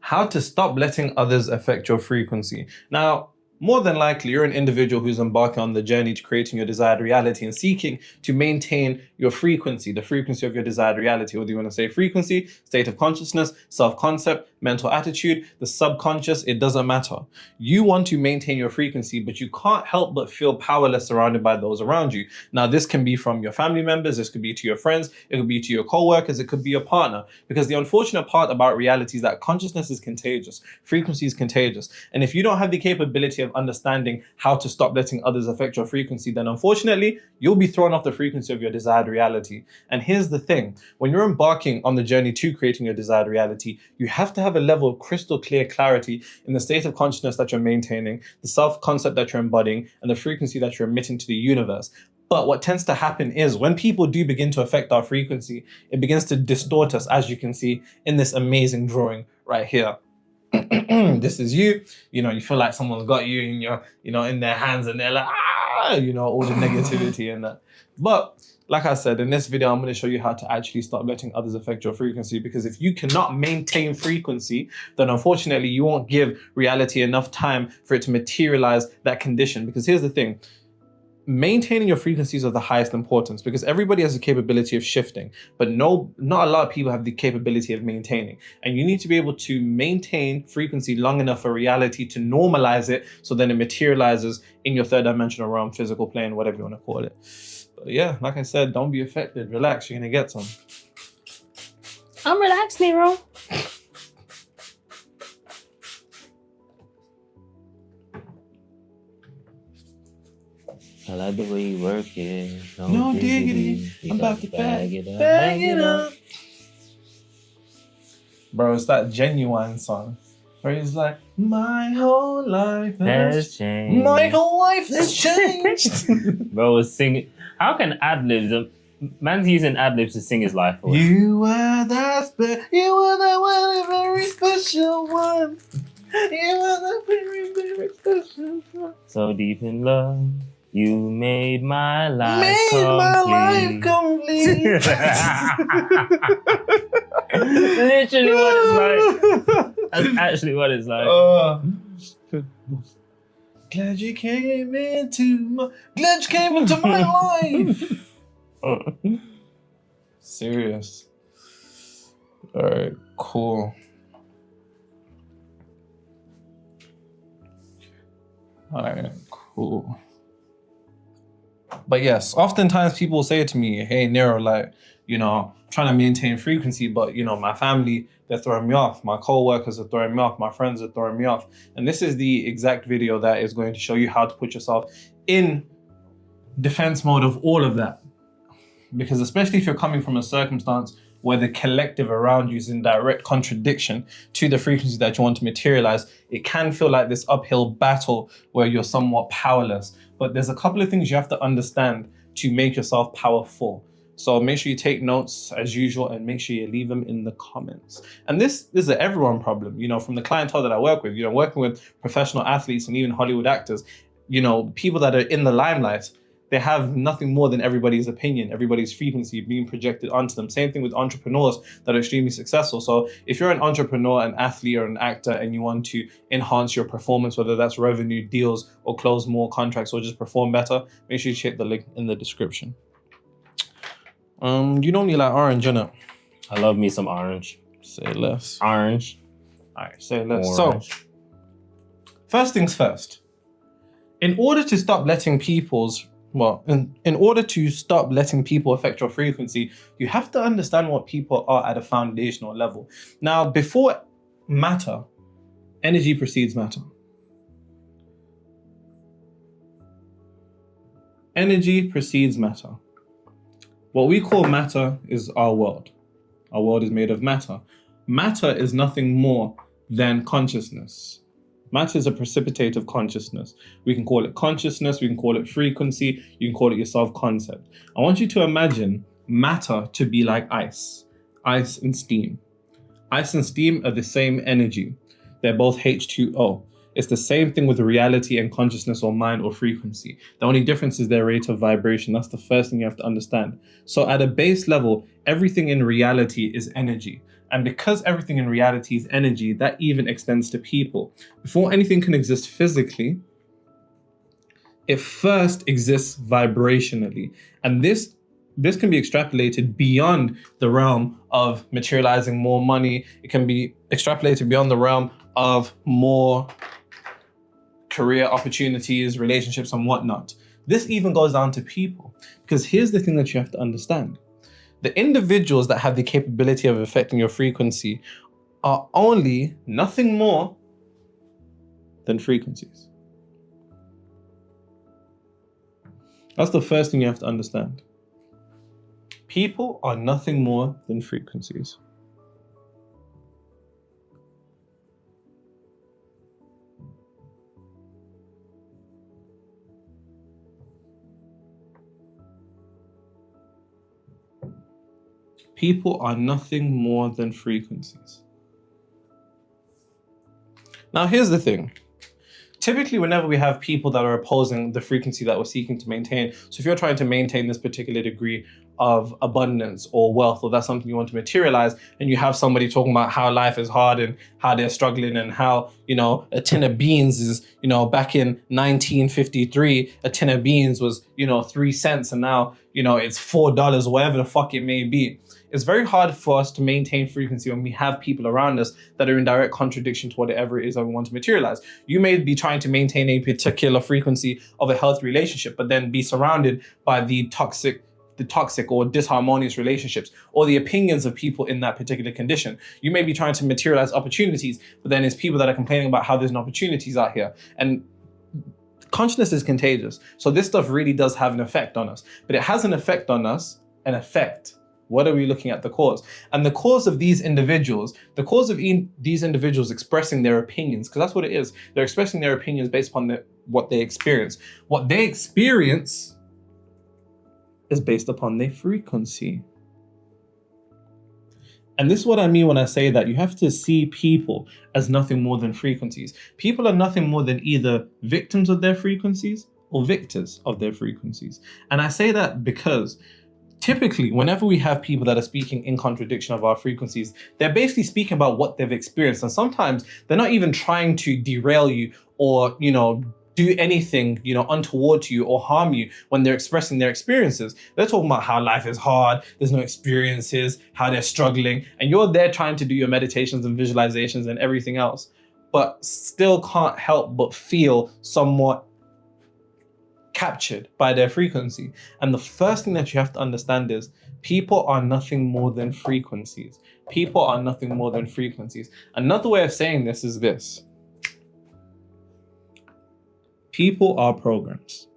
How to stop letting others affect your frequency. Now, more than likely, you're an individual who's embarking on the journey to creating your desired reality and seeking to maintain your frequency, the frequency of your desired reality. Whether you want to say frequency, state of consciousness, self-concept, mental attitude, the subconscious, it doesn't matter. You want to maintain your frequency, but you can't help but feel powerless surrounded by those around you. Now, this can be from your family members, this could be to your friends, it could be to your co-workers, it could be your partner. Because the unfortunate part about reality is that consciousness is contagious, frequency is contagious. And if you don't have the capability of understanding how to stop letting others affect your frequency, then unfortunately, you'll be thrown off the frequency of your desired reality. And here's the thing, when you're embarking on the journey to creating your desired reality, you have to have a level of crystal clear clarity in the state of consciousness that you're maintaining, the self-concept that you're embodying, and the frequency that you're emitting to the universe. But what tends to happen is when people do begin to affect our frequency, it begins to distort us, as you can see in this amazing drawing right here. This is you know, you feel like someone's got you in your, in their hands, and they're like, all the negativity and that. But like I said, in this video, I'm going to show you how to actually stop letting others affect your frequency, because if you cannot maintain frequency, then unfortunately you won't give reality enough time for it to materialize that condition. Because here's the thing, maintaining your frequencies is of the highest importance, because everybody has the capability of shifting, but not a lot of people have the capability of maintaining. And you need to be able to maintain frequency long enough for reality to normalize it, so then it materializes in your third dimensional realm, physical plane, whatever you want to call it. But yeah, like I said, don't be affected. Relax, you're gonna get some. I'm relaxed, Nero. I like the way you work it. No diggity. I'm about to bag it up. Bro, it's that Genuine song where he's like, my whole life has changed. My whole life has changed. Bro, sing. How can ad-libs, man's using ad-libs to sing his life away. You were that one, very special one. You were the very, very special one. So deep in love. You made my life complete. Literally what it's like. That's actually what it's like. Glad you came into my life. Serious. All right, cool. All right, cool. But yes, oftentimes people will say to me, hey, Nero, like, trying to maintain frequency, but, my family, they're throwing me off. My co-workers are throwing me off. My friends are throwing me off. And this is the exact video that is going to show you how to put yourself in defense mode of all of that. Because especially if you're coming from a circumstance where the collective around you is in direct contradiction to the frequency that you want to materialize, it can feel like this uphill battle where you're somewhat powerless. But there's a couple of things you have to understand to make yourself powerful. So make sure you take notes as usual, and make sure you leave them in the comments. And this is an everyone problem, from the clientele that I work with, working with professional athletes and even Hollywood actors, people that are in the limelight. They have nothing more than everybody's opinion, everybody's frequency being projected onto them. Same thing with entrepreneurs that are extremely successful. So if you're an entrepreneur, an athlete, or an actor, and you want to enhance your performance, whether that's revenue, deals, or close more contracts, or just perform better, make sure you check the link in the description. You normally like orange, innit? I love me some orange. Say less. Orange. All right, say less. Orange. So, first things first. In order to stop letting in order to stop letting people affect your frequency, you have to understand what people are at a foundational level. Now, before matter, energy precedes matter. Energy precedes matter. What we call matter is our world. Our world is made of matter. Matter is nothing more than consciousness. Matter is a precipitate of consciousness. We can call it consciousness, we can call it frequency, you can call it your self-concept. I want you to imagine matter to be like ice and steam. Ice and steam are the same energy. They're both H2O. It's the same thing with reality and consciousness or mind or frequency. The only difference is their rate of vibration. That's the first thing you have to understand. So at a base level, everything in reality is energy. And because everything in reality is energy, that even extends to people. Before anything can exist physically, it first exists vibrationally. And this can be extrapolated beyond the realm of materializing more money. It can be extrapolated beyond the realm of more career opportunities, relationships, and whatnot. This even goes down to people. Because here's the thing that you have to understand. The individuals that have the capability of affecting your frequency are only nothing more than frequencies. That's the first thing you have to understand. People are nothing more than frequencies. People are nothing more than frequencies. Now, here's the thing. Typically, whenever we have people that are opposing the frequency that we're seeking to maintain, so if you're trying to maintain this particular degree of abundance or wealth, or that's something you want to materialize, and you have somebody talking about how life is hard and how they're struggling and how, a tin of beans is, back in 1953, a tin of beans was, 3 cents, and now, it's $4 or whatever the fuck it may be. It's very hard for us to maintain frequency when we have people around us that are in direct contradiction to whatever it is that we want to materialize. You may be trying to maintain a particular frequency of a healthy relationship, but then be surrounded by the toxic or disharmonious relationships or the opinions of people in that particular condition. You may be trying to materialize opportunities, but then it's people that are complaining about how there's no opportunities out here. And consciousness is contagious. So this stuff really does have an effect on us, but it has an effect on us, an effect. What are we looking at the cause? And the cause of these individuals, expressing their opinions, because that's what it is. They're expressing their opinions based upon what they experience. What they experience is based upon their frequency. And this is what I mean when I say that you have to see people as nothing more than frequencies. People are nothing more than either victims of their frequencies or victors of their frequencies. And I say that because typically, whenever we have people that are speaking in contradiction of our frequencies, they're basically speaking about what they've experienced. And sometimes they're not even trying to derail you or, do anything, untoward to you or harm you when they're expressing their experiences. They're talking about how life is hard, there's no experiences, how they're struggling. And you're there trying to do your meditations and visualizations and everything else, but still can't help but feel somewhat captured by their frequency. And the first thing that you have to understand is people are nothing more than frequencies. People are nothing more than frequencies. Another way of saying this is this. People are programs.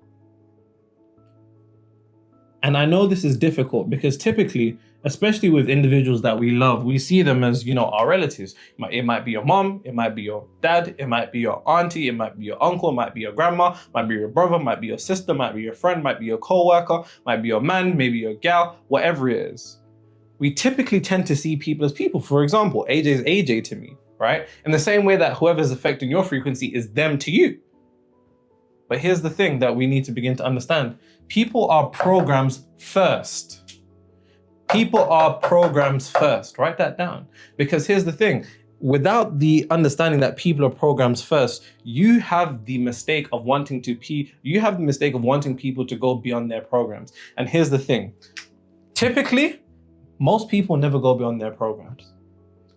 And I know this is difficult because typically, especially with individuals that we love, we see them as, our relatives. It might be your mom, it might be your dad, it might be your auntie, it might be your uncle, it might be your grandma, it might be your brother, it might be your sister, it might be your friend, it might be your co-worker, it might be your man, maybe your gal, whatever it is. We typically tend to see people as people. For example, AJ is AJ to me, right? In the same way that whoever's affecting your frequency is them to you. But here's the thing that we need to begin to understand. People are programs first. People are programs first. Write that down. Because here's the thing. Without the understanding that people are programs first, you have the mistake of wanting people to go beyond their programs. And here's the thing. Typically, most people never go beyond their programs.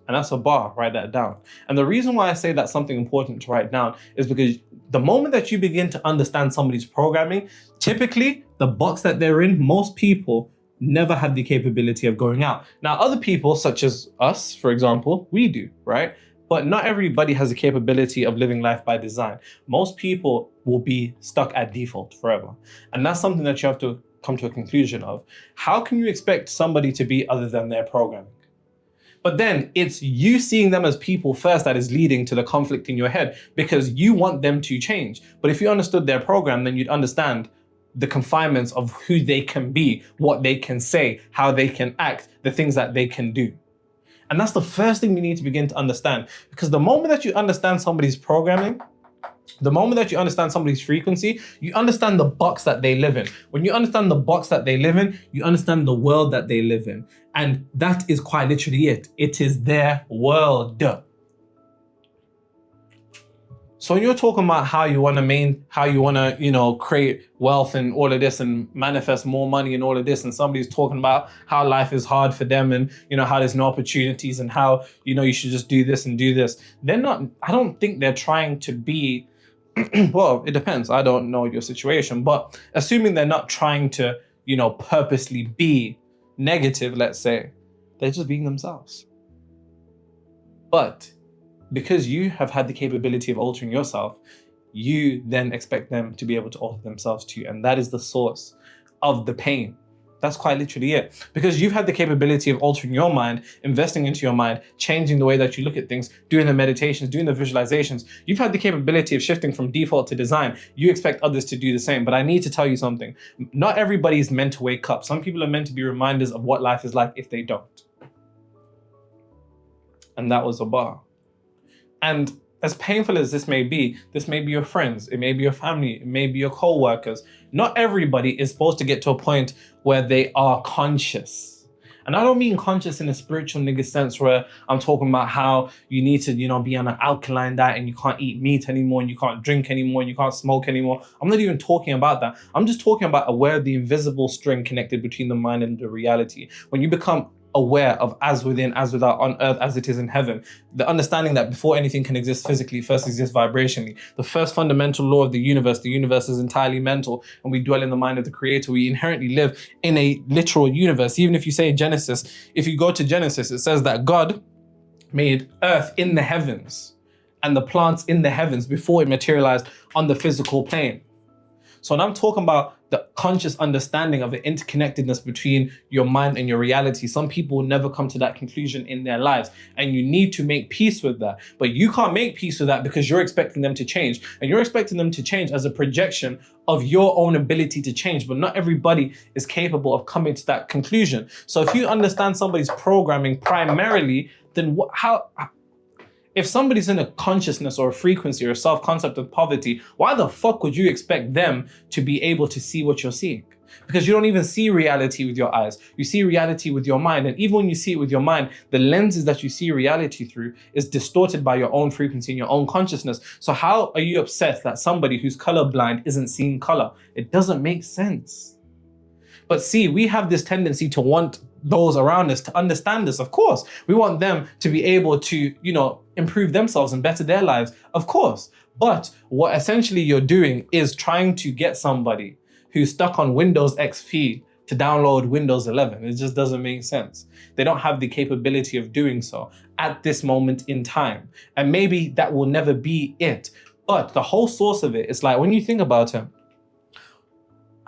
And that's a bar, write that down. And the reason why I say that's something important to write down is because the moment that you begin to understand somebody's programming, typically the box that they're in, most people never have the capability of going out. Now, other people, such as us, for example, we do, right? But not everybody has the capability of living life by design. Most people will be stuck at default forever. And that's something that you have to come to a conclusion of. How can you expect somebody to be other than their programming? But then it's you seeing them as people first that is leading to the conflict in your head because you want them to change. But if you understood their program, then you'd understand the confinements of who they can be, what they can say, how they can act, the things that they can do. And that's the first thing we need to begin to understand. Because the moment that you understand somebody's programming, The moment that you understand somebody's frequency, you understand the box that they live in. When you understand the box that they live in, you understand the world that they live in. And that is quite literally it. It is their world. So when you're talking about how you want to create wealth and all of this and manifest more money and all of this, and somebody's talking about how life is hard for them and, how there's no opportunities and how, you should just do this and do this. I don't think they're trying to be, well, it depends. I don't know your situation, but assuming they're not trying to, purposely be negative, let's say, they're just being themselves. But because you have had the capability of altering yourself, you then expect them to be able to alter themselves too. And that is the source of the pain. That's quite literally it. Because you've had the capability of altering your mind, investing into your mind, changing the way that you look at things, doing the meditations, doing the visualizations. You've had the capability of shifting from default to design. You expect others to do the same. But I need to tell you something. Not everybody is meant to wake up. Some people are meant to be reminders of what life is like if they don't. And that was a bar. And as painful as this may be your friends, it may be your family, it may be your co-workers. Not everybody is supposed to get to a point where they are conscious. And I don't mean conscious in a spiritual nigga sense where I'm talking about how you need to, be on an alkaline diet and you can't eat meat anymore and you can't drink anymore and you can't smoke anymore. I'm not even talking about that. I'm just talking about aware of the invisible string connected between the mind and the reality. When you become aware of as within, as without, on earth as it is in heaven. The understanding that before anything can exist physically, first exists vibrationally. The first fundamental law of the universe is entirely mental, and we dwell in the mind of the creator. We inherently live in a literal universe. Even if you say Genesis, if you go to Genesis, it says that God made earth in the heavens and the plants in the heavens before it materialized on the physical plane. So when I'm talking about the conscious understanding of the interconnectedness between your mind and your reality, some people will never come to that conclusion in their lives. And you need to make peace with that. But you can't make peace with that because you're expecting them to change. And you're expecting them to change as a projection of your own ability to change. But not everybody is capable of coming to that conclusion. So if you understand somebody's programming primarily, then if somebody's in a consciousness or a frequency or a self-concept of poverty, why the fuck would you expect them to be able to see what you're seeing? Because you don't even see reality with your eyes. You see reality with your mind. And even when you see it with your mind, the lenses that you see reality through is distorted by your own frequency and your own consciousness. So how are you upset that somebody who's colorblind isn't seeing color? It doesn't make sense. But see, we have this tendency to want those around us to understand this. Of course, we want them to be able to, improve themselves and better their lives. Of course. But what essentially you're doing is trying to get somebody who's stuck on Windows XP to download Windows 11. It just doesn't make sense. They don't have the capability of doing so at this moment in time. And maybe that will never be it. But the whole source of it is like, when you think about it,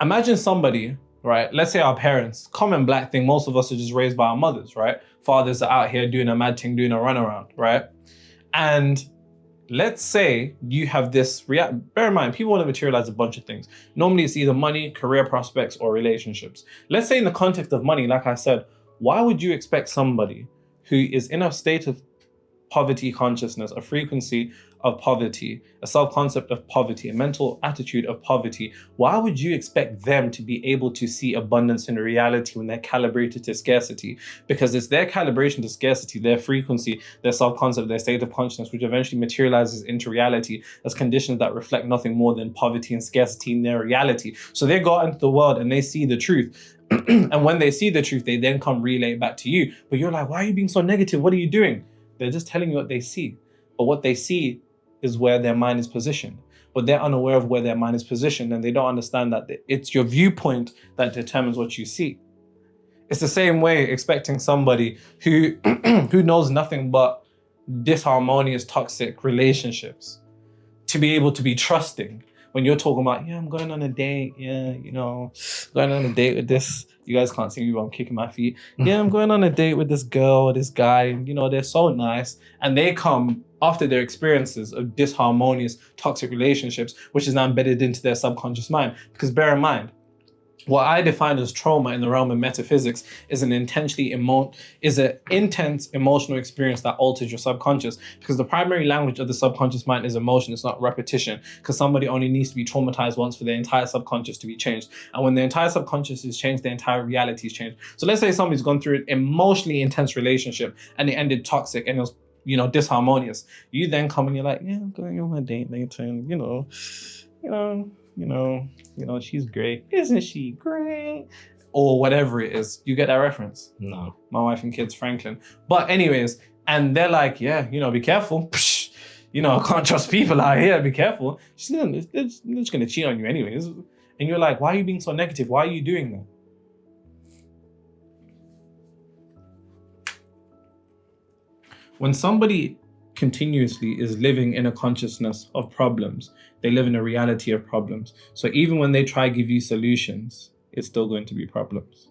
imagine somebody, right? Let's say our parents, common black thing, most of us are just raised by our mothers, right? Fathers are out here doing a mad thing, doing a runaround, right? And let's say you have this, bear in mind, people want to materialize a bunch of things. Normally it's either money, career prospects, or relationships. Let's say in the context of money, like I said, why would you expect somebody who is in a state of poverty consciousness, a frequency of poverty, a self-concept of poverty, a mental attitude of poverty, why would you expect them to be able to see abundance in reality when they're calibrated to scarcity? Because it's their calibration to scarcity, their frequency, their self-concept, their state of consciousness, which eventually materializes into reality as conditions that reflect nothing more than poverty and scarcity in their reality. So they go out into the world and they see the truth. And when they see the truth, they then come relay it back to you. But you're like, why are you being so negative? What are you doing? They're just telling you what they see. But what they see is where their mind is positioned. But they're unaware of where their mind is positioned, and they don't understand that it's your viewpoint that determines what you see. It's the same way expecting somebody who knows nothing but disharmonious, toxic relationships to be able to be trusting. When you're talking about, I'm going on a date, going on a date with this. You guys can't see me, but I'm kicking my feet. I'm going on a date with this girl or this guy, and they're so nice. And they come after their experiences of disharmonious, toxic relationships, which is now embedded into their subconscious mind. Because bear in mind, What I define as trauma in the realm of metaphysics is an intense emotional experience that alters your subconscious, because the primary language of the subconscious mind is emotion. It's not repetition, because somebody only needs to be traumatized once for their entire subconscious to be changed. And when the entire subconscious is changed, the entire reality is changed. So let's say somebody's gone through an emotionally intense relationship and it ended toxic and it was, disharmonious. You then come and you're like, yeah, I'm going on my date later, and she's great. Isn't she great? Or whatever it is. You get that reference? No. My Wife and Kids, Franklin. But anyways, and they're like, yeah, be careful. Psh, I can't trust people out here. Be careful. They're just going to cheat on you anyways. And you're like, why are you being so negative? Why are you doing that? When somebody continuously is living in a consciousness of problems, they live in a reality of problems. So even when they try to give you solutions, it's still going to be problems.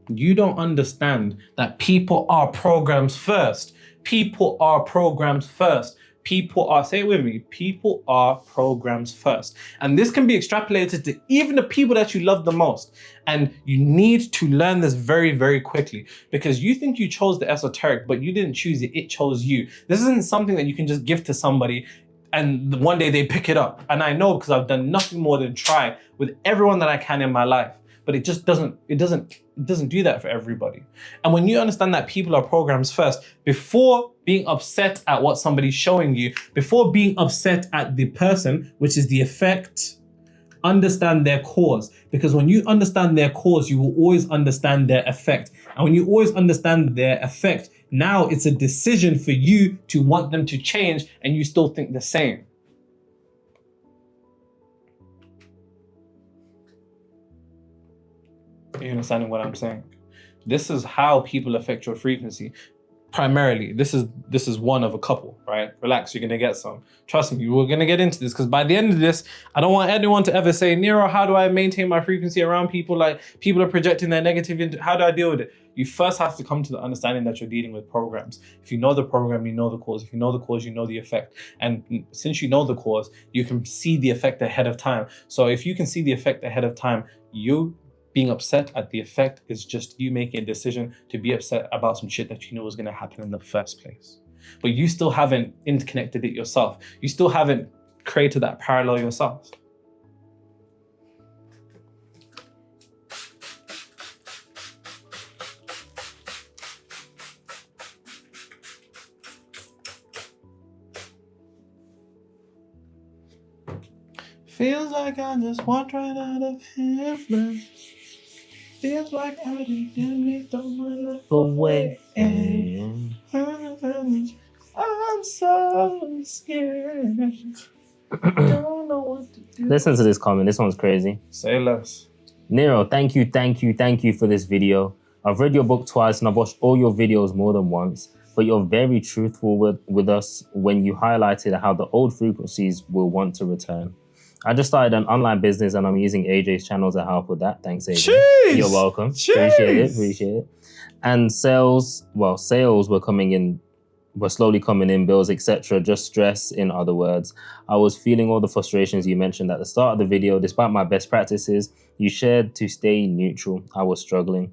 You don't understand that people are programs first. People are programs first. Say it with me, people are programs first. And this can be extrapolated to even the people that you love the most. And you need to learn this very, very quickly, because you think you chose the esoteric, but you didn't choose it, it chose you. This isn't something that you can just give to somebody and one day they pick it up. And I know, because I've done nothing more than try with everyone that I can in my life. But it just doesn't do that for everybody. And when you understand that people are programs first, before being upset at what somebody's showing you, before being upset at the person, which is the effect, understand their cause. Because when you understand their cause, you will always understand their effect. And when you always understand their effect, now it's a decision for you to want them to change, and you still think the same. Are you understanding what I'm saying? This is how people affect your frequency. Primarily, this is one of a couple, right? Relax, you're gonna get some. Trust me, we're gonna get into this, because by the end of this, I don't want anyone to ever say, Nero, how do I maintain my frequency around people? Like, people are projecting their negative into, how do I deal with it? You first have to come to the understanding that you're dealing with programs. If you know the program, you know the cause. If you know the cause, you know the effect. And since you know the cause, you can see the effect ahead of time. So if you can see the effect ahead of time, you being upset at the effect is just you making a decision to be upset about some shit that you knew was going to happen in the first place. But you still haven't interconnected it yourself. You still haven't created that parallel yourself. Feels like I just walked right out of heaven. Feels like I didn't throw my life away. I'm so scared. Don't know what to do. Listen to this comment. This one's crazy. Say less. Nero, thank you for this video. I've read your book twice and I've watched all your videos more than once, but you're very truthful with us when you highlighted how the old frequencies will want to return. I just started an online business and I'm using AJ's channel to help with that. Thanks, AJ. Jeez! You're welcome. Jeez! Appreciate it. And sales were slowly coming in, bills, etc. Just stress, in other words. I was feeling all the frustrations you mentioned at the start of the video. Despite my best practices, you shared to stay neutral. I was struggling.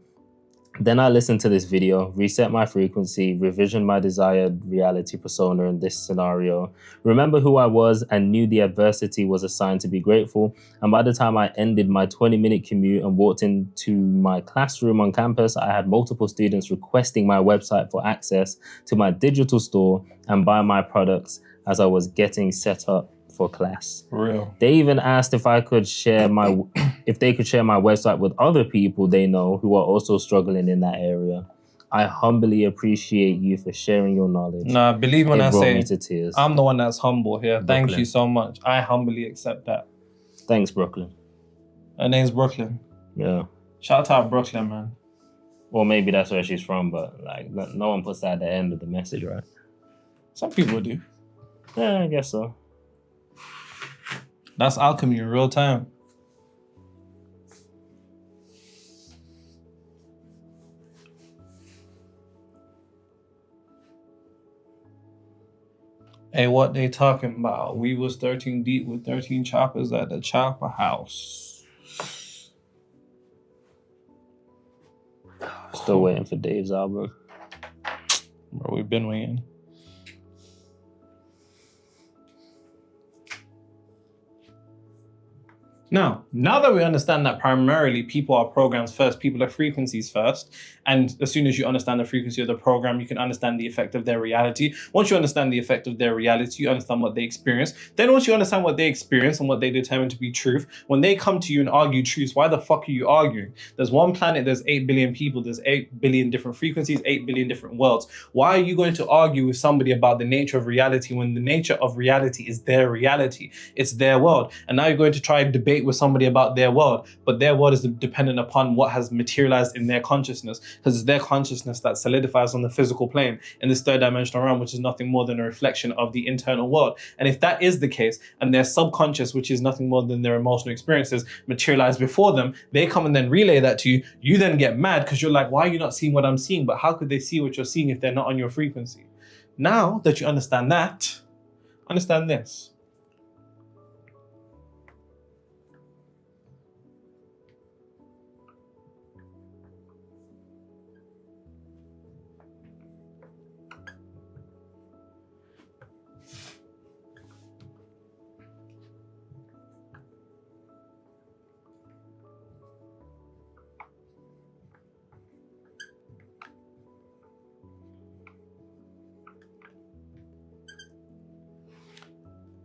Then I listened to this video, reset my frequency, revisioned my desired reality persona in this scenario, remember who I was and knew the adversity was a sign to be grateful. And by the time I ended my 20-minute commute and walked into my classroom on campus, I had multiple students requesting my website for access to my digital store and buy my products as I was getting set up for class. Real. They even asked if they could share my website with other people they know who are also struggling in that area. I humbly appreciate you for sharing your knowledge. Nah, believe when I brought say me to tears. I'm the one that's humble here. Brooklyn. Thank you so much. I humbly accept that. Thanks, Brooklyn. Her name's Brooklyn. Yeah. Shout out Brooklyn, man. Or maybe that's where she's from, but like no one puts that at the end of the message, right? Some people do. Yeah, I guess so. That's alchemy in real time. Hey, what they talking about? We was 13 deep with 13 choppers at the chopper house. Still waiting for Dave's album. Bro, we've been waiting. Now that we understand that primarily people are programs first, people are frequencies first, and as soon as you understand the frequency of the program, you can understand the effect of their reality. Once you understand the effect of their reality, you understand what they experience. Then once you understand what they experience and what they determine to be truth, when they come to you and argue truths, why the fuck are you arguing? There's one planet, there's 8 billion people, there's 8 billion different frequencies, 8 billion different worlds. Why are you going to argue with somebody about the nature of reality when the nature of reality is their reality? It's their world. And now you're going to try and debate with somebody about their world, but their world is dependent upon what has materialized in their consciousness, because it's their consciousness that solidifies on the physical plane in this third dimensional realm, which is nothing more than a reflection of the internal world. And if that is the case, and their subconscious, which is nothing more than their emotional experiences, materialize before them, they come and then relay that to you. You then get mad because you're like, why are you not seeing what I'm seeing? But how could they see what you're seeing if they're not on your frequency? Now that you understand that, understand this.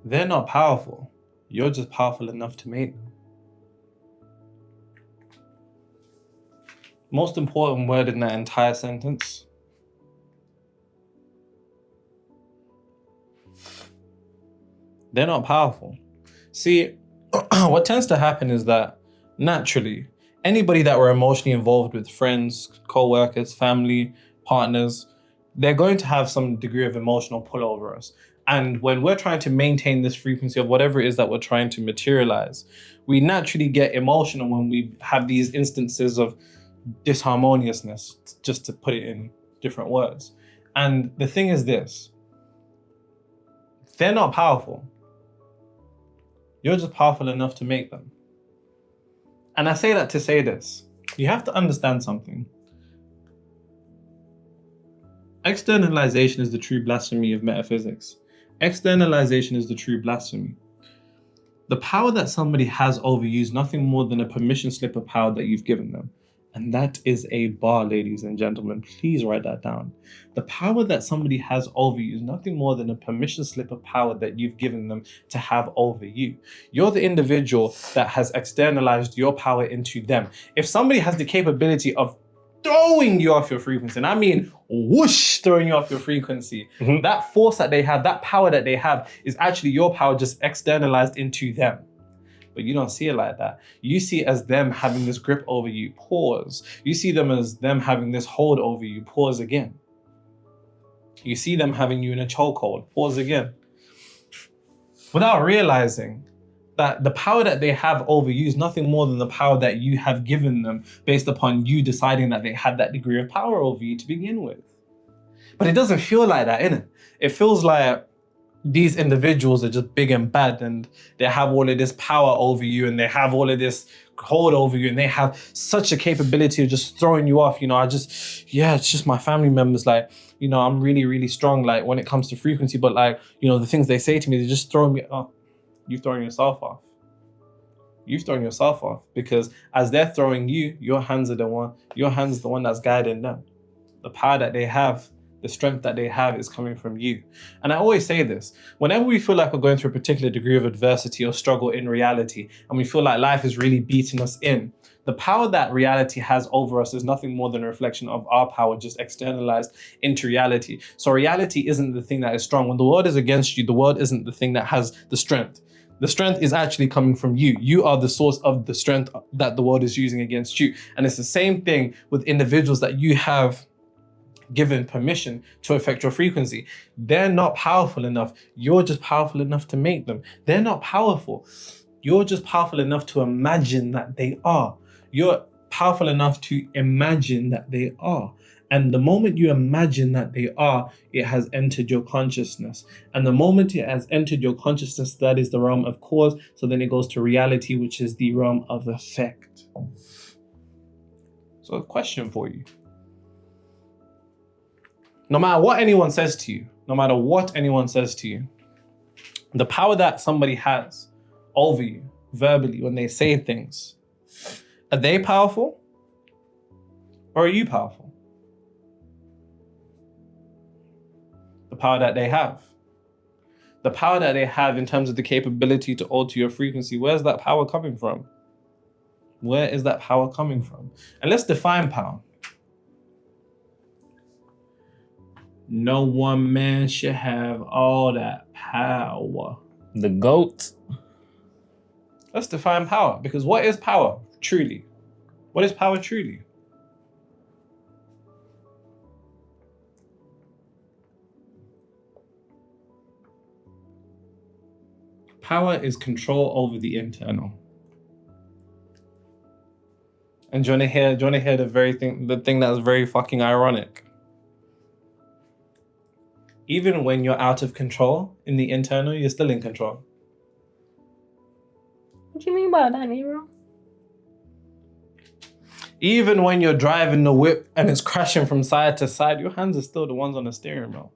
They're not powerful. You're just powerful enough to make them. Most important word in that entire sentence. They're not powerful. See, what tends to happen is that naturally, anybody that we're emotionally involved with, friends, co-workers, family, partners, they're going to have some degree of emotional pull over us. And when we're trying to maintain this frequency of whatever it is that we're trying to materialize, we naturally get emotional when we have these instances of disharmoniousness, just to put it in different words. And the thing is this, they're not powerful. You're just powerful enough to make them. And I say that to say this, you have to understand something. Externalization is the true blasphemy of metaphysics. Externalization is the true blasphemy. The power that somebody has over you is nothing more than a permission slip of power that you've given them. And that is a bar, ladies and gentlemen. Please write that down. The power that somebody has over you is nothing more than a permission slip of power that you've given them to have over you. You're the individual that has externalized your power into them. If somebody has the capability of throwing you off your frequency, and I mean whoosh, throwing you off your frequency, that force that they have, that power that they have is actually your power just externalized into them. But you don't see it like that. You see it as them having this grip over you. Pause. You see them as them having this hold over you. Pause again. You see them having you in a chokehold. Pause again. Without realizing that the power that they have over you is nothing more than the power that you have given them based upon you deciding that they had that degree of power over you to begin with. But it doesn't feel like that, innit? It feels like these individuals are just big and bad and they have all of this power over you and they have all of this hold over you and they have such a capability of just throwing you off. It's just my family members, like, I'm really, really strong, like, when it comes to frequency, but like, the things they say to me, they just throw me off. You've thrown yourself off. You've thrown yourself off because as they're throwing you, your hands are the one that's guiding them. The power that they have, the strength that they have is coming from you. And I always say this, whenever we feel like we're going through a particular degree of adversity or struggle in reality, and we feel like life is really beating us in, the power that reality has over us is nothing more than a reflection of our power just externalized into reality. So reality isn't the thing that is strong. When the world is against you, the world isn't the thing that has the strength. The strength is actually coming from you. You are the source of the strength that the world is using against you. And it's the same thing with individuals that you have given permission to affect your frequency. They're not powerful enough. You're just powerful enough to make them. They're not powerful. You're just powerful enough to imagine that they are. You're powerful enough to imagine that they are. And the moment you imagine that they are, it has entered your consciousness. And the moment it has entered your consciousness, that is the realm of cause. So then it goes to reality, which is the realm of effect. So a question for you. No matter what anyone says to you, no matter what anyone says to you, the power that somebody has over you verbally when they say things, are they powerful or are you powerful? The power that they have. The power that they have in terms of the capability to alter your frequency, where's that power coming from? Where is that power coming from? And let's define power. No one man should have all that power. The GOAT. Let's define power, because what is power truly? What is power truly? Power is control over the internal. And do you want to hear the thing that's very fucking ironic? Even when you're out of control in the internal, you're still in control. What do you mean by that, Nero? Even when you're driving the whip and it's crashing from side to side, your hands are still the ones on the steering wheel.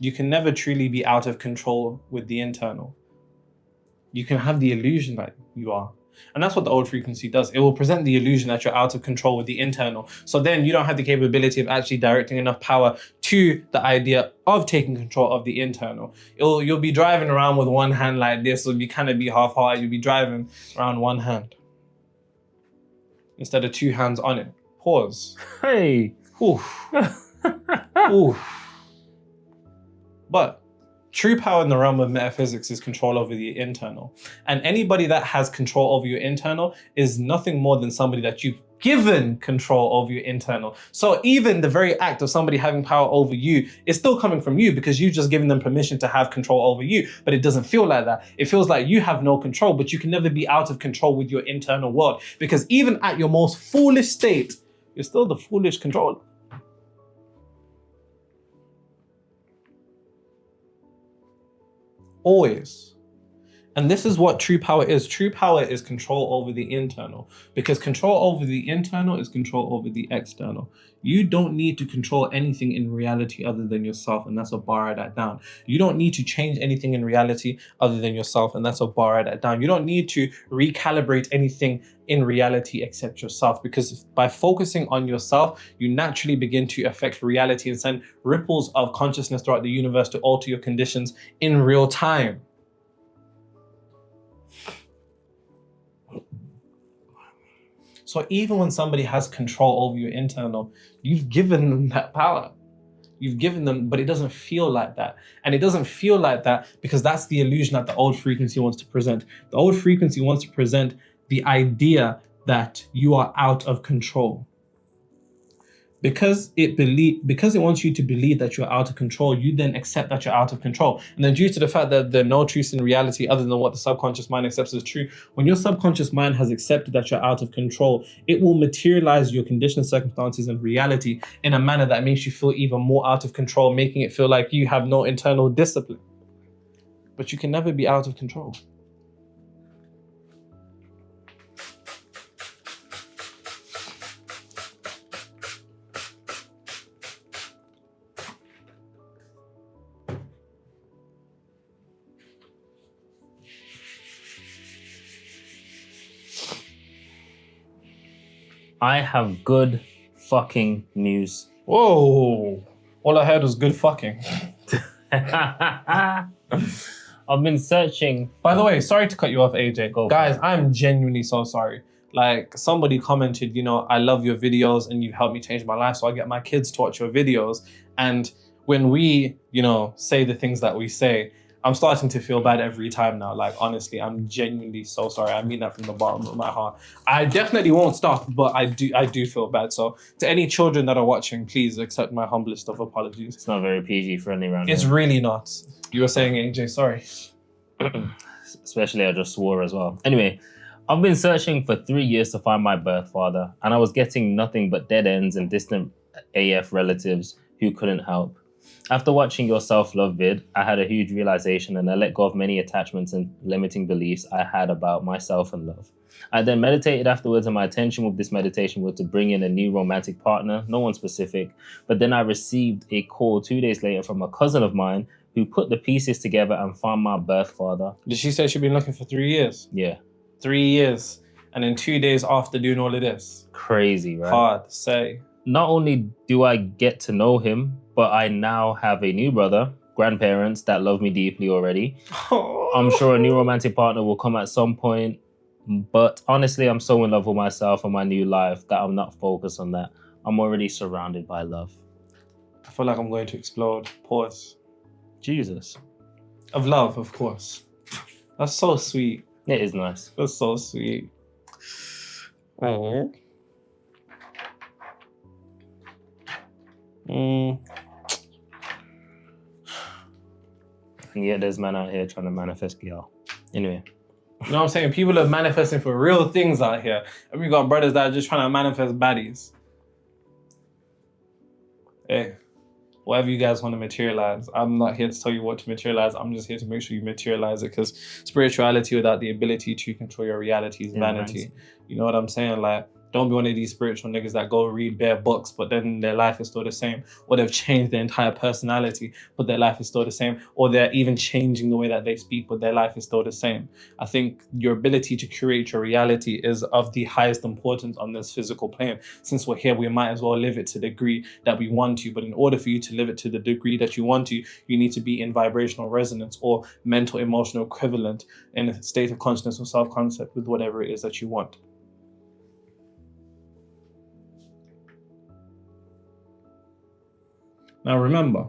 You can never truly be out of control with the internal. You can have the illusion that you are. And that's what the old frequency does. It will present the illusion that you're out of control with the internal. So then you don't have the capability of actually directing enough power to the idea of taking control of the internal. You'll be driving around with one hand like this. It'll be kind of be half-hearted. You'll be driving around one hand instead of two hands on it. Pause. Hey. Oof. Oof. But true power in the realm of metaphysics is control over the internal. And anybody that has control over your internal is nothing more than somebody that you've given control over your internal. So even the very act of somebody having power over you is still coming from you, because you've just given them permission to have control over you. But it doesn't feel like that. It feels like you have no control, but you can never be out of control with your internal world. Because even at your most foolish state, you're still the foolish controller. Always. And this is what true power is. True power is control over the internal, because control over the internal is control over the external. You don't need to control anything in reality other than yourself, and that's what bar that down. You don't need to change anything in reality other than yourself, and that's what bar that down. You don't need to recalibrate anything in reality except yourself, because by focusing on yourself, you naturally begin to affect reality and send ripples of consciousness throughout the universe to alter your conditions in real time. So even when somebody has control over your internal, you've given them that power. You've given them, but it doesn't feel like that. And it doesn't feel like that because that's the illusion that the old frequency wants to present. The old frequency wants to present the idea that you are out of control. Because it wants you to believe that you're out of control, you then accept that you're out of control. And then due to the fact that there are no truths in reality other than what the subconscious mind accepts as true, when your subconscious mind has accepted that you're out of control, it will materialize your conditions, circumstances, and reality in a manner that makes you feel even more out of control, making it feel like you have no internal discipline. But you can never be out of control. I have good fucking news. Whoa. All I heard was good fucking. I've been searching. By the way, sorry to cut you off, AJ. Go Guys, I'm genuinely so sorry. Like, somebody commented, I love your videos and you've helped me change my life, so I get my kids to watch your videos. And when we, say the things that we say, I'm starting to feel bad every time now. Like, honestly, I'm genuinely so sorry. I mean that from the bottom of my heart. I definitely won't stop, but I do feel bad. So to any children that are watching, please accept my humblest of apologies. It's not very PG friendly around It's here. really not. You were saying, AJ, sorry. Especially I just swore as well. Anyway, I've been searching for 3 years to find my birth father, and I was getting nothing but dead ends and distant AF relatives who couldn't help. After watching your self-love vid, I had a huge realization and I let go of many attachments and limiting beliefs I had about myself and love. I then meditated afterwards, and my intention with this meditation was to bring in a new romantic partner, no one specific. But then I received a call 2 days later from a cousin of mine who put the pieces together and found my birth father. Did she say she'd been looking for 3 years? Yeah. 3 years. And in 2 days after doing all of this. Crazy, right? Hard to say. Not only do I get to know him, but I now have a new brother, grandparents that love me deeply already. I'm sure a new romantic partner will come at some point. But honestly, I'm so in love with myself and my new life that I'm not focused on that. I'm already surrounded by love. I feel like I'm going to explode. Pause. Jesus. Of love, of course. That's so sweet. It is nice. That's so sweet. Oh. And yet there's man out here trying to manifest y'all. Anyway. You know what I'm saying? People are manifesting for real things out here. And we got brothers that are just trying to manifest baddies. Hey, whatever you guys want to materialize, I'm not here to tell you what to materialize. I'm just here to make sure you materialize it, because spirituality without the ability to control your reality is vanity. You know what I'm saying? Like, don't be one of these spiritual niggas that go read bare books, but then their life is still the same. Or they've changed their entire personality, but their life is still the same. Or they're even changing the way that they speak, but their life is still the same. I think your ability to curate your reality is of the highest importance on this physical plane. Since we're here, we might as well live it to the degree that we want to. But in order for you to live it to the degree that you want to, you need to be in vibrational resonance or mental emotional equivalent in a state of consciousness or self-concept with whatever it is that you want. Now remember,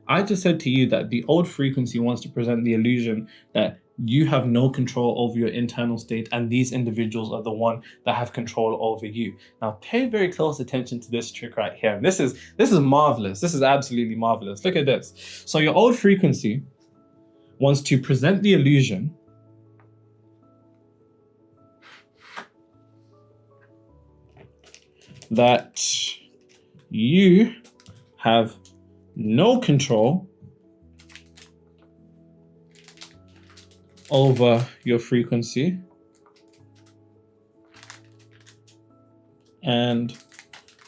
I just said to you that the old frequency wants to present the illusion that you have no control over your internal state and these individuals are the one that have control over you. Now pay very close attention to this trick right here. And this is marvelous. This is absolutely marvelous. Look at this. So your old frequency wants to present the illusion that you have no control over your frequency, and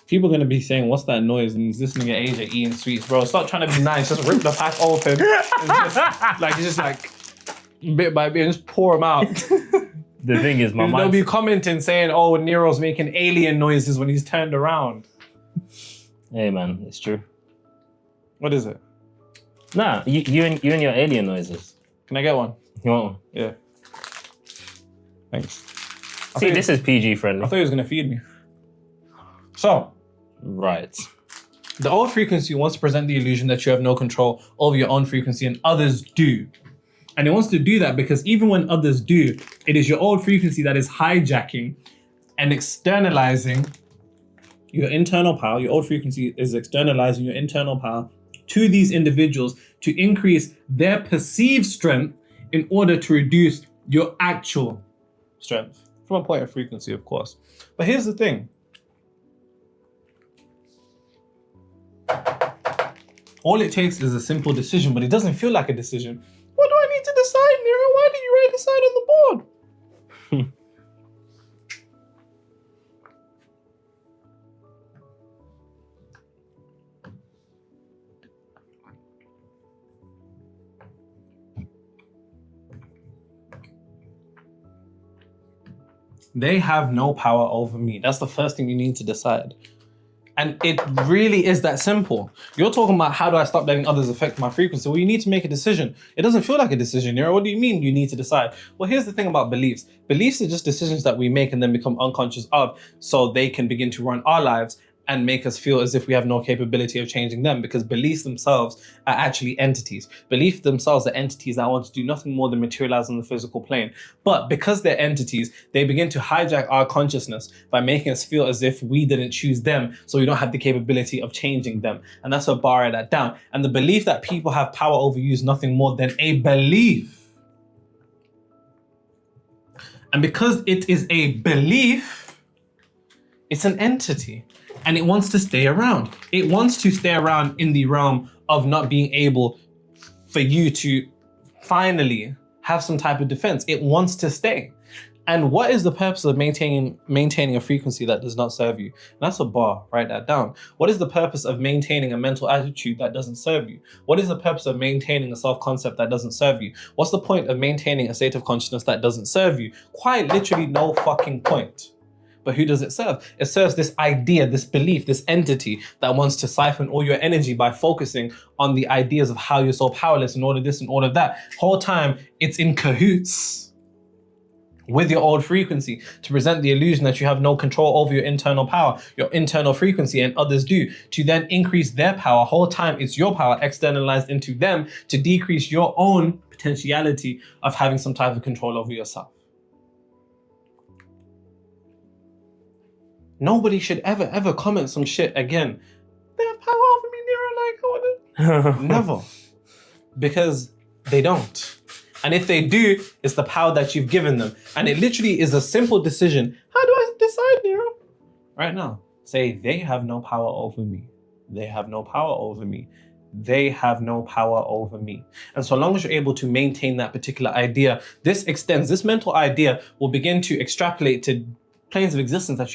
people are going to be saying, what's that noise? And is this nigga Asia eating sweets? Bro, stop trying to be nice. Just rip the pack open. And just like bit by bit, just pour them out. The thing is, my they'll be commenting saying, oh, Nero's making alien noises when he's turned around. Hey man, it's true. What is it? Nah, you and your alien noises. Can I get one? You want one? Yeah. Thanks. See, this is PG friendly. I thought he was gonna feed me. So, right. The old frequency wants to present the illusion that you have no control over your own frequency and others do. And it wants to do that because even when others do, it is your old frequency that is hijacking and externalizing your internal power. Your old frequency is externalizing your internal power to these individuals to increase their perceived strength in order to reduce your actual strength. From a point of frequency, of course. But here's the thing. All it takes is a simple decision, but it doesn't feel like a decision. What do I need to decide, Nero? Why did you write this out on the board? They have no power over me. That's the first thing you need to decide. And it really is that simple. You're talking about how do I stop letting others affect my frequency? Well, you need to make a decision. It doesn't feel like a decision, Nero. What do you mean you need to decide? Well, here's the thing about beliefs. Beliefs are just decisions that we make and then become unconscious of so they can begin to run our lives and make us feel as if we have no capability of changing them, because beliefs themselves are actually entities. Beliefs themselves are entities that want to do nothing more than materialize on the physical plane. But because they're entities, they begin to hijack our consciousness by making us feel as if we didn't choose them, so we don't have the capability of changing them. And that's what bar that down. And the belief that people have power over you is nothing more than a belief. And because it is a belief, it's an entity. And it wants to stay around. It wants to stay around in the realm of not being able for you to finally have some type of defense. It wants to stay. And what is the purpose of maintaining a frequency that does not serve you? That's a bar, write that down. What is the purpose of maintaining a mental attitude that doesn't serve you? What is the purpose of maintaining a self-concept that doesn't serve you? What's the point of maintaining a state of consciousness that doesn't serve you? Quite literally no fucking point. But who does it serve? It serves this idea, this belief, this entity that wants to siphon all your energy by focusing on the ideas of how you're so powerless and all of this and all of that. Whole time, it's in cahoots with your old frequency to present the illusion that you have no control over your internal power, your internal frequency, and others do, to then increase their power. Whole time, it's your power externalized into them to decrease your own potentiality of having some type of control over yourself. Nobody should ever comment some shit again. They have power over me, Nero, like, I wanna... Never. Because they don't. And if they do, it's the power that you've given them. And it literally is a simple decision. How do I decide, Nero? Right now, say, they have no power over me. They have no power over me. They have no power over me. And so long as you're able to maintain that particular idea, this mental idea will begin to extrapolate to planes of existence that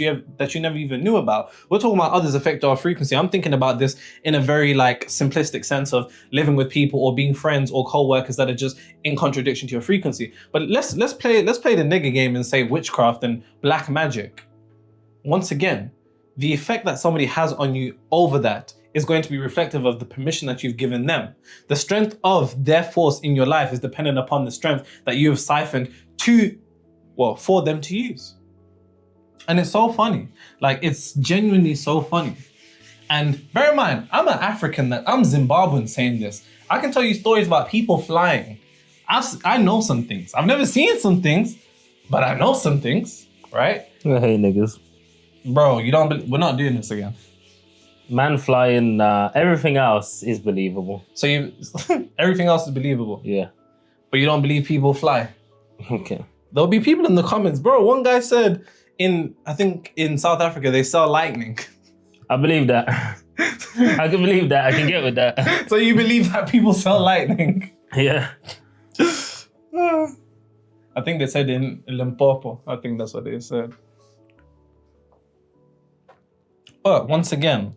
you never even knew about. We're talking about others affect our frequency. I'm thinking about this in a very like simplistic sense of living with people or being friends or co-workers that are just in contradiction to your frequency. But let's play the nigga game and say witchcraft and black magic. Once again, the effect that somebody has on you over that is going to be reflective of the permission that you've given them. The strength of their force in your life is dependent upon the strength that you have siphoned for them to use. And it's so funny. Like, it's genuinely so funny. And bear in mind, I'm an African, I'm Zimbabwean saying this. I can tell you stories about people flying. I know some things. I've never seen some things, but I know some things, right? I hate niggas. Bro, we're not doing this again. Man flying, everything else is believable. So everything else is believable? Yeah. But you don't believe people fly? Okay. There'll be people in the comments. Bro, one guy said, I think in South Africa, they sell lightning. I believe that. I can believe that. I can get with that. So you believe that people sell lightning? Yeah. I think they said in Limpopo. I think that's what they said. But once again,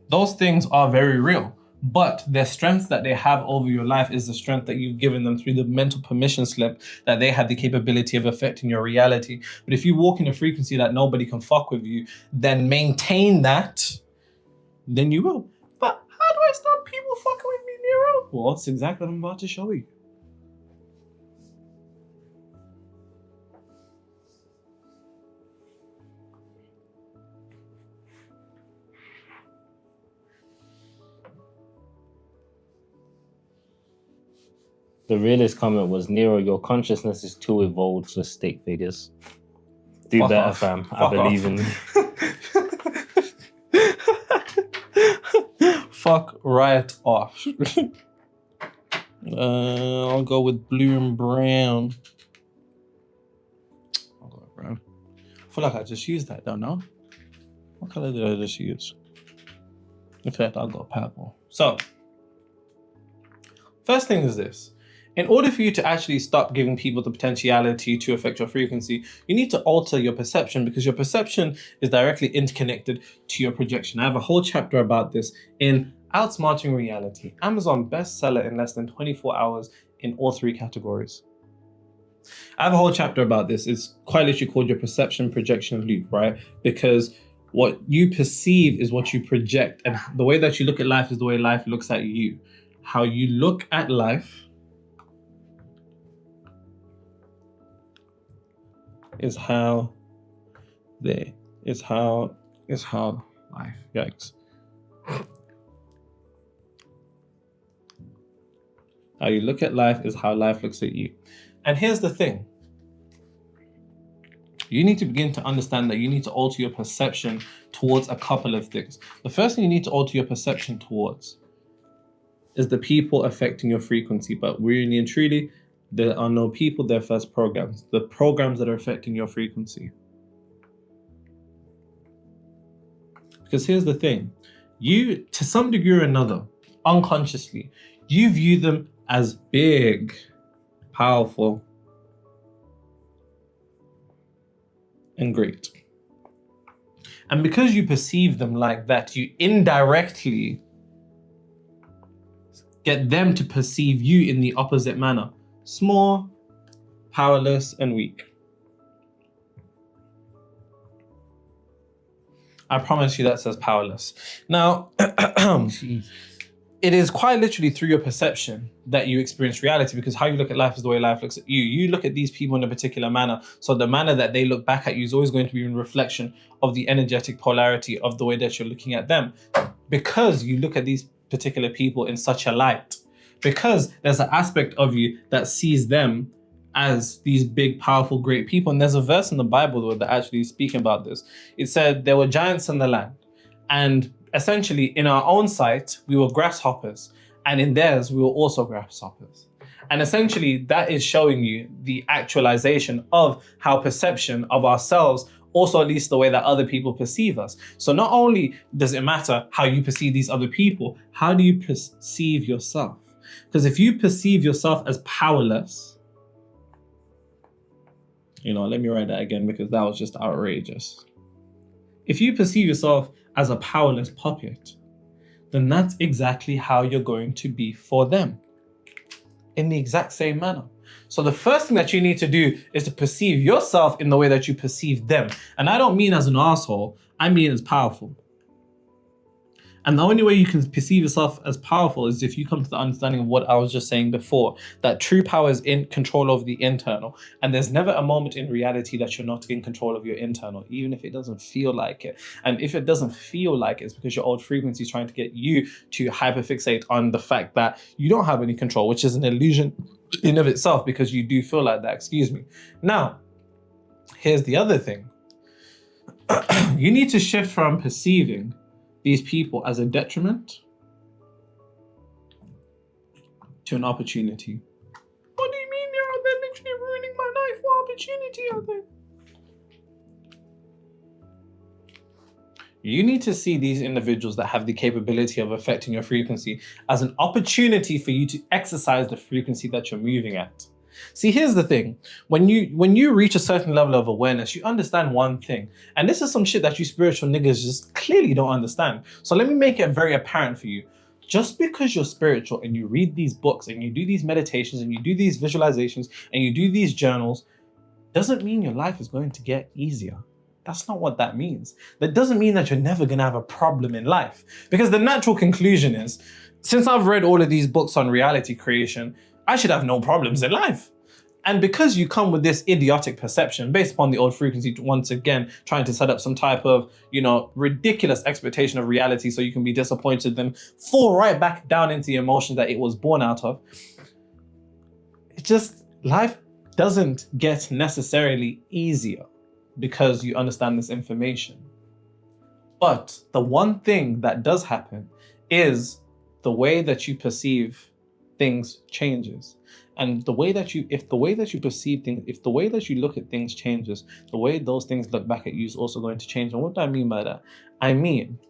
those things are very real. But the strength that they have over your life is the strength that you've given them through the mental permission slip that they have the capability of affecting your reality. But if you walk in a frequency that nobody can fuck with you, then maintain that, then you will. But how do I stop people fucking with me, Nero? Well, that's exactly what I'm about to show you. The realest comment was, Nero, your consciousness is too evolved for stick figures. Do Fuck better, off. fam. Fuck I believe in you. Fuck right off. I'll go with blue and brown. I'll go with brown. I feel like I just used that, don't know. What color did I just use? In fact, I'll go purple. So, first thing is this. In order for you to actually stop giving people the potentiality to affect your frequency, you need to alter your perception, because your perception is directly interconnected to your projection. I have a whole chapter about this in Outsmarting Reality, Amazon bestseller in less than 24 hours in all 3 categories. I have a whole chapter about this. It's quite literally called your perception projection loop, right? Because what you perceive is what you project, and the way that you look at life is the way life looks at you. How you look at life is how life. Yikes. How you look at life is how life looks at you. And here's the thing. You need to begin to understand that you need to alter your perception towards a couple of things. The first thing you need to alter your perception towards is the people affecting your frequency. But really and truly, there are no people, they're first programs. The programs that are affecting your frequency. Because here's the thing, you, to some degree or another, unconsciously, you view them as big, powerful, and great. And because you perceive them like that, you indirectly get them to perceive you in the opposite manner. Small, powerless, and weak. I promise you that says powerless. Now, it is quite literally through your perception that you experience reality, because how you look at life is the way life looks at you. You look at these people in a particular manner, so the manner that they look back at you is always going to be in reflection of the energetic polarity of the way that you're looking at them. Because you look at these particular people in such a light, because there's an aspect of you that sees them as these big, powerful, great people. And there's a verse in the Bible that actually is speaking about this. It said there were giants in the land, and essentially in our own sight, we were grasshoppers, and in theirs, we were also grasshoppers. And essentially that is showing you the actualization of how perception of ourselves also leads to the way that other people perceive us. So not only does it matter how you perceive these other people, how do you perceive yourself? Because if you perceive yourself as powerless, let me write that again because that was just outrageous. If you perceive yourself as a powerless puppet, then that's exactly how you're going to be for them, in the exact same manner. So the first thing that you need to do is to perceive yourself in the way that you perceive them. And I don't mean as an asshole, I mean as powerful. And the only way you can perceive yourself as powerful is if you come to the understanding of what I was just saying before, that true power is in control of the internal. And there's never a moment in reality that you're not in control of your internal, even if it doesn't feel like it. And if it doesn't feel like it, it's because your old frequency is trying to get you to hyperfixate on the fact that you don't have any control, which is an illusion in of itself, because you do feel like that, Now, here's the other thing. You need to shift from perceiving these people as a detriment to an opportunity. What do you mean they're literally ruining my life? What opportunity are they? You need to see these individuals that have the capability of affecting your frequency as an opportunity for you to exercise the frequency that you're moving at. See, here's the thing. When you reach a certain level of awareness, you understand one thing. And this is some shit that you spiritual niggas just clearly don't understand. So let me make it very apparent for you. Just because you're spiritual and you read these books and you do these meditations and you do these visualizations and you do these journals, doesn't mean your life is going to get easier. That's not what that means. That doesn't mean that you're never going to have a problem in life. Because the natural conclusion is, since I've read all of these books on reality creation, I should have no problems in life. And because you come with this idiotic perception based upon the old frequency, once again, trying to set up some type of, ridiculous expectation of reality so you can be disappointed, then fall right back down into the emotion that it was born out of. Life doesn't get necessarily easier because you understand this information. But the one thing that does happen is the way that you perceive things changes. And if the way that you perceive things, if the way that you look at things changes, the way those things look back at you is also going to change. And what do I mean by that? I mean,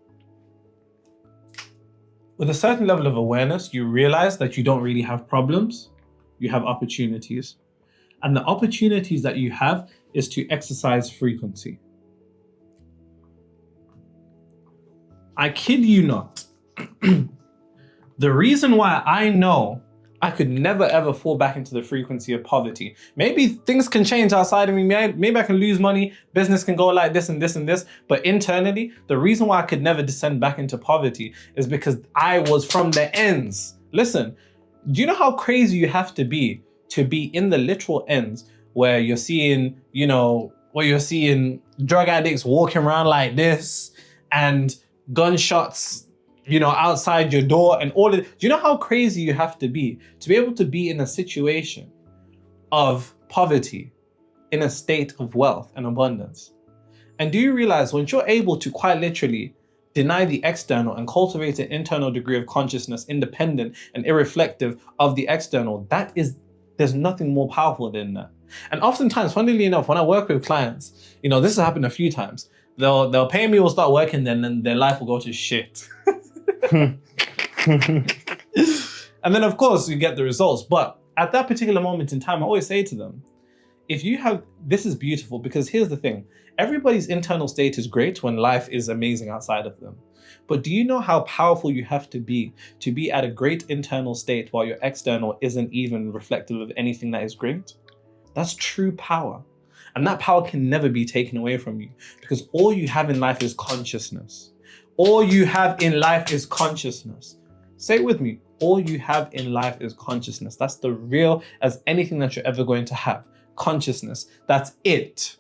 with a certain level of awareness, you realize that you don't really have problems, you have opportunities. And the opportunities that you have is to exercise frequency. I kid you not. The reason why I know I could never ever fall back into the frequency of poverty. Maybe things can change outside of me. Maybe I can lose money. Business can go like this and this and this. But internally, the reason why I could never descend back into poverty is because I was from the ends. Listen, do you know how crazy you have to be in the literal ends where you're seeing, drug addicts walking around like this and gunshots outside your door and all of it. Do you know how crazy you have to be able to be in a situation of poverty in a state of wealth and abundance? And do you realize once you're able to quite literally deny the external and cultivate an internal degree of consciousness independent and irreflective of the external, there's nothing more powerful than that. And oftentimes, funnily enough, when I work with clients, this has happened a few times. They'll pay me, will start working, then their life will go to shit. And then of course you get the results. But at that particular moment in time, I always say to them, this is beautiful, because here's the thing. Everybody's internal state is great when life is amazing outside of them. But do you know how powerful you have to be at a great internal state while your external isn't even reflective of anything that is great? That's true power. And that power can never be taken away from you, because all you have in life is consciousness. All you have in life is consciousness. Say it with me. All you have in life is consciousness. That's the real as anything that you're ever going to have. Consciousness. That's it.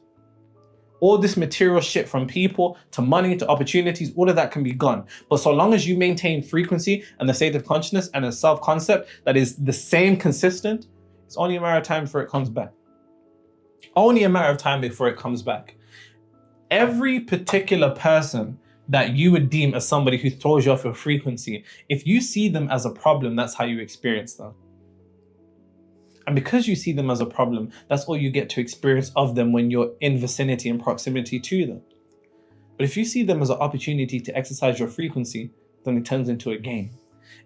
All this material shit, from people to money to opportunities, all of that can be gone. But so long as you maintain frequency and the state of consciousness and a self-concept that is the same, consistent, it's only a matter of time before it comes back. Only a matter of time before it comes back. Every particular person that you would deem as somebody who throws you off your frequency, if you see them as a problem, that's how you experience them. And because you see them as a problem, that's all you get to experience of them when you're in vicinity and proximity to them. But if you see them as an opportunity to exercise your frequency, then it turns into a game.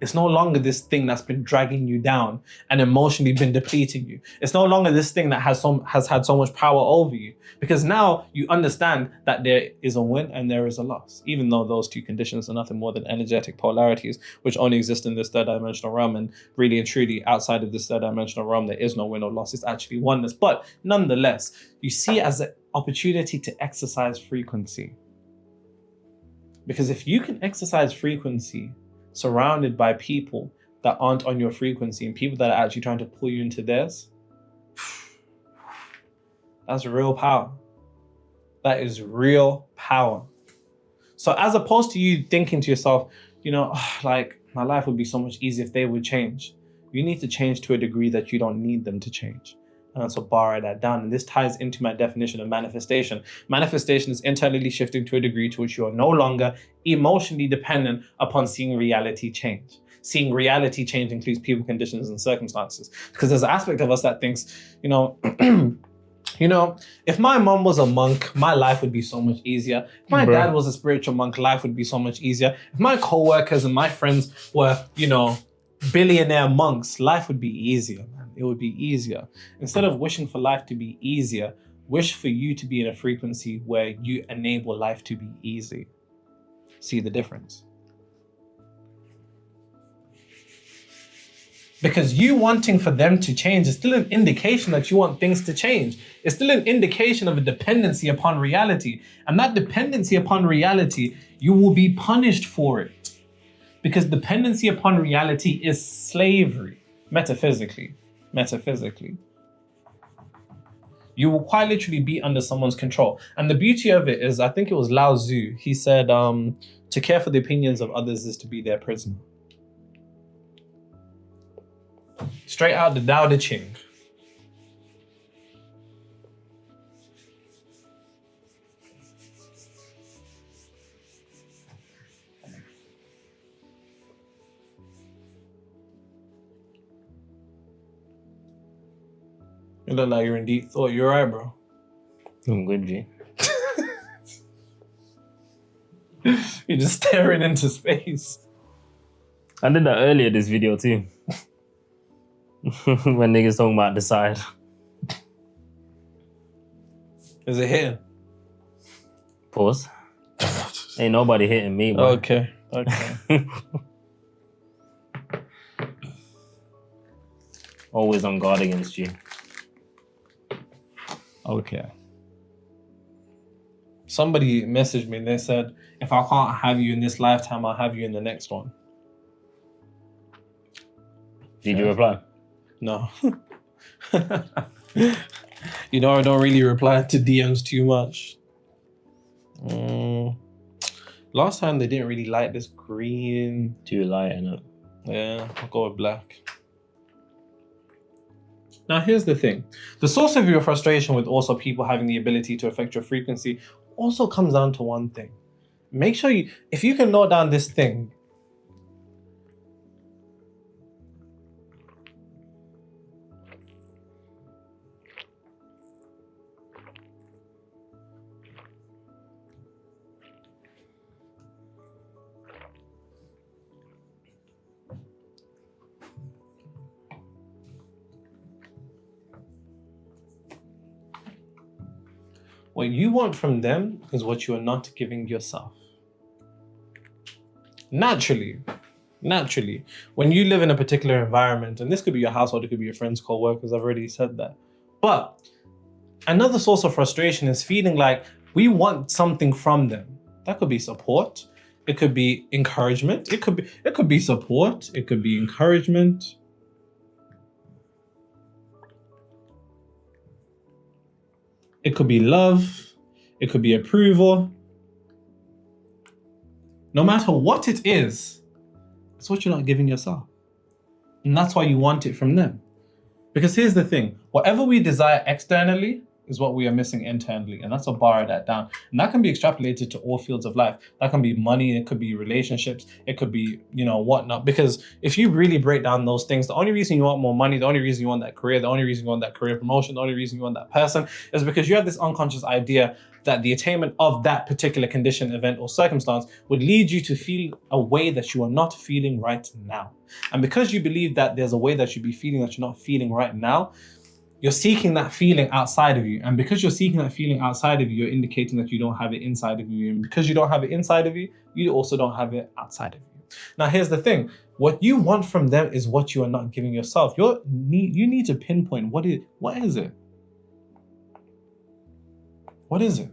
It's no longer this thing that's been dragging you down and emotionally been depleting you. It's no longer this thing that has had so much power over you, because now you understand that there is a win and there is a loss, even though those two conditions are nothing more than energetic polarities, which only exist in this third dimensional realm. And really and truly, outside of this third dimensional realm, there is no win or loss. It's actually oneness. But nonetheless, you see it as an opportunity to exercise frequency. Because if you can exercise frequency surrounded by people that aren't on your frequency and people that are actually trying to pull you into theirs, that's real power. That is real power. So as opposed to you thinking to yourself, like, my life would be so much easier if they would change, you need to change to a degree that you don't need them to change. And that's what bar that down. And this ties into my definition of manifestation. Manifestation is internally shifting to a degree to which you are no longer emotionally dependent upon seeing reality change. Seeing reality change includes people, conditions, and circumstances. Because there's an aspect of us that thinks, if my mom was a monk, my life would be so much easier. If my dad was a spiritual monk, life would be so much easier. If my co-workers and my friends were, billionaire monks, life would be easier, man. It would be easier. Instead of wishing for life to be easier, wish for you to be in a frequency where you enable life to be easy. See the difference? Because you wanting for them to change is still an indication that you want things to change. It's still an indication of a dependency upon reality. And that dependency upon reality, you will be punished for it. Because dependency upon reality is slavery, metaphysically. You will quite literally be under someone's control. And the beauty of it is, I think it was Lao Tzu, he said, to care for the opinions of others is to be their prisoner. Straight out the Tao Te Ching. You look like you're in deep thought. You're right, bro. I'm good, G. You're just staring into space. I did that earlier, this video too. When niggas talking about decide. Is it hitting? Pause. Ain't nobody hitting me, bro. Okay. Always on guard against you. Okay. Somebody messaged me and they said, if I can't have you in this lifetime, I'll have you in the next one. Did you reply? No. I don't really reply to DMs too much. Last time they didn't really like this green. Too light, innit? Yeah, I'll go with black. Now, here's the thing. The source of your frustration with also people having the ability to affect your frequency also comes down to one thing. Make sure if you can note down this thing, What you want from them is what you are not giving yourself. Naturally, when you live in a particular environment, and this could be your household, it could be your friends, co-workers, I've already said that. But another source of frustration is feeling like we want something from them. That could be support. It could be encouragement. It could be support. It could be encouragement. It could be love. It could be approval. No matter what it is, it's what you're not giving yourself. And that's why you want it from them. Because here's the thing, whatever we desire externally is what we are missing internally. And that's a bar that down. And that can be extrapolated to all fields of life. That can be money, it could be relationships, it could be, whatnot. Because if you really break down those things, the only reason you want more money, the only reason you want that career, the only reason you want that career promotion, the only reason you want that person is because you have this unconscious idea that the attainment of that particular condition, event, or circumstance would lead you to feel a way that you are not feeling right now. And because you believe that there's a way that you'd be feeling that you're not feeling right now, you're seeking that feeling outside of you. And because you're seeking that feeling outside of you, you're indicating that you don't have it inside of you. And because you don't have it inside of you, you also don't have it outside of you. Now, here's the thing. What you want from them is what you are not giving yourself. You need to pinpoint what is it? What is it?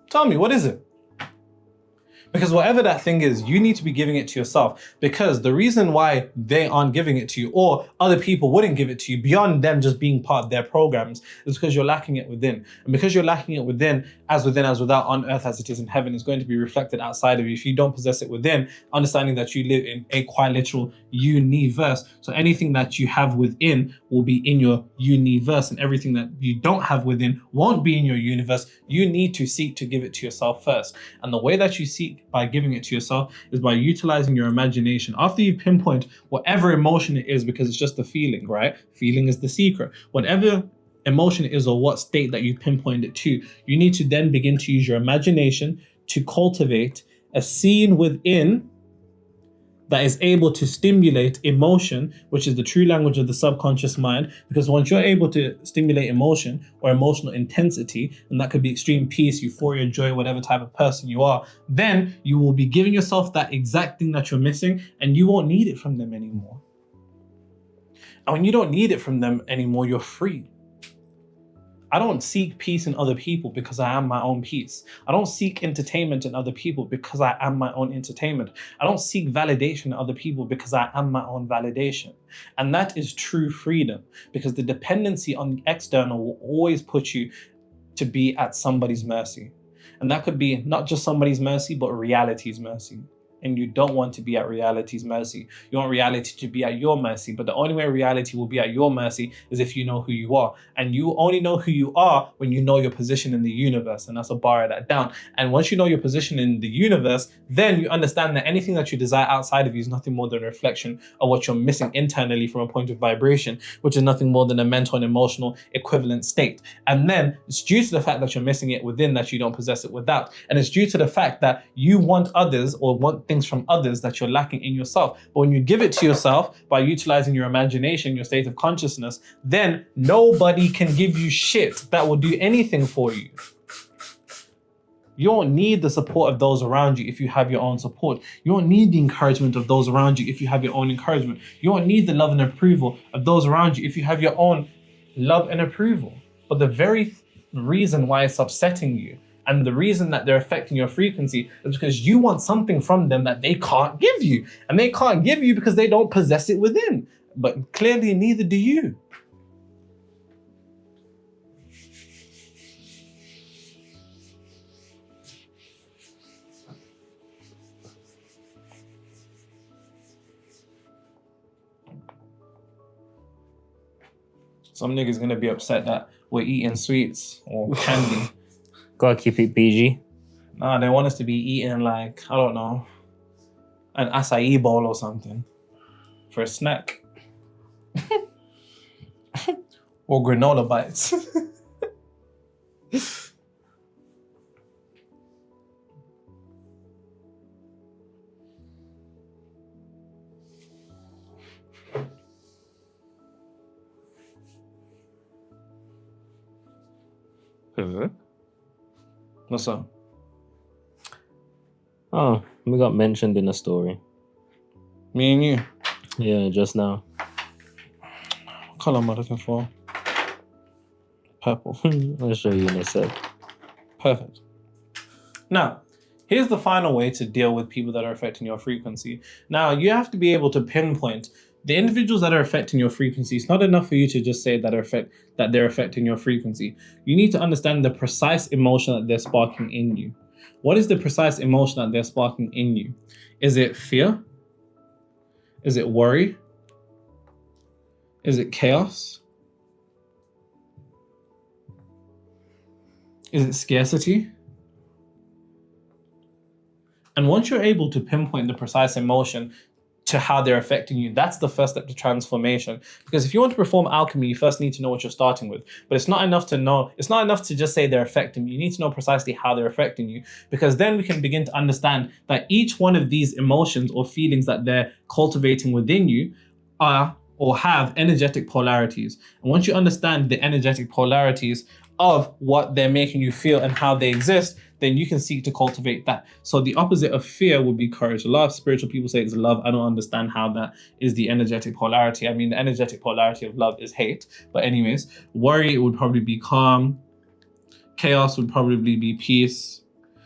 Tell me, what is it? Because whatever that thing is, you need to be giving it to yourself. Because the reason why they aren't giving it to you, or other people wouldn't give it to you beyond them just being part of their programs, is because you're lacking it within. And because you're lacking it within as without, on earth as it is in heaven, is going to be reflected outside of you. If you don't possess it within, understanding that you live in a quiliteral universe. So anything that you have within will be in your universe, and everything that you don't have within won't be in your universe. You need to seek to give it to yourself first. And the way that you seek by giving it to yourself is by utilizing your imagination. After you pinpoint whatever emotion it is, because it's just a feeling, right? Feeling is the secret. Whatever emotion it is or what state that you pinpoint it to, you need to then begin to use your imagination to cultivate a scene within that is able to stimulate emotion, which is the true language of the subconscious mind. Because once you're able to stimulate emotion or emotional intensity, and that could be extreme peace, euphoria, joy, whatever type of person you are, then you will be giving yourself that exact thing that you're missing, and you won't need it from them anymore. And when you don't need it from them anymore, you're free. I don't seek peace in other people because I am my own peace. I don't seek entertainment in other people because I am my own entertainment. I don't seek validation in other people because I am my own validation. And that is true freedom, because the dependency on the external will always put you to be at somebody's mercy. And that could be not just somebody's mercy, but reality's mercy. And you don't want to be at reality's mercy. You want reality to be at your mercy. But the only way reality will be at your mercy is if you know who you are. And you only know who you are when you know your position in the universe. And that's a bar that down. And once you know your position in the universe, then you understand that anything that you desire outside of you is nothing more than a reflection of what you're missing internally from a point of vibration, which is nothing more than a mental and emotional equivalent state. And then it's due to the fact that you're missing it within that you don't possess it without. And it's due to the fact that you want others or want things from others that you're lacking in yourself. But when you give it to yourself by utilizing your imagination, your state of consciousness, then nobody can give you shit that will do anything for you. You don't need the support of those around you if you have your own support. You don't need the encouragement of those around you if you have your own encouragement. You don't need the love and approval of those around you if you have your own love and approval. But the very reason why it's upsetting you and the reason that they're affecting your frequency is because you want something from them that they can't give you. And they can't give you because they don't possess it within. But clearly neither do you. Some niggas gonna be upset that we're eating sweets or candy. Gotta keep it PG. Nah, they want us to be eating like, I don't know, an acai bowl or something for a snack. Or granola bites. What's up? Oh, we got mentioned in a story. Me and you. Yeah, just now. What color am I looking for? Purple. I'll show you in a sec. Perfect. Now, here's the final way to deal with people that are affecting your frequency. Now, you have to be able to pinpoint the individuals that are affecting your frequency. It's not enough for you to just say that they're affecting your frequency. You need to understand the precise emotion that they're sparking in you. What is the precise emotion that they're sparking in you? Is it fear? Is it worry? Is it chaos? Is it scarcity? And once you're able to pinpoint the precise emotion to how they're affecting you, that's the first step to transformation. Because if you want to perform alchemy, you first need to know what you're starting with. But it's not enough to just say they're affecting you. You need to know precisely how they're affecting you, because then we can begin to understand that each one of these emotions or feelings that they're cultivating within you are or have energetic polarities. And once you understand the energetic polarities of what they're making you feel and how they exist, then you can seek to cultivate that. So the opposite of fear would be courage. A lot of spiritual people say it's love. I don't understand how that is the energetic polarity. I mean, the energetic polarity of love is hate. But anyways, worry would probably be calm. Chaos would probably be peace.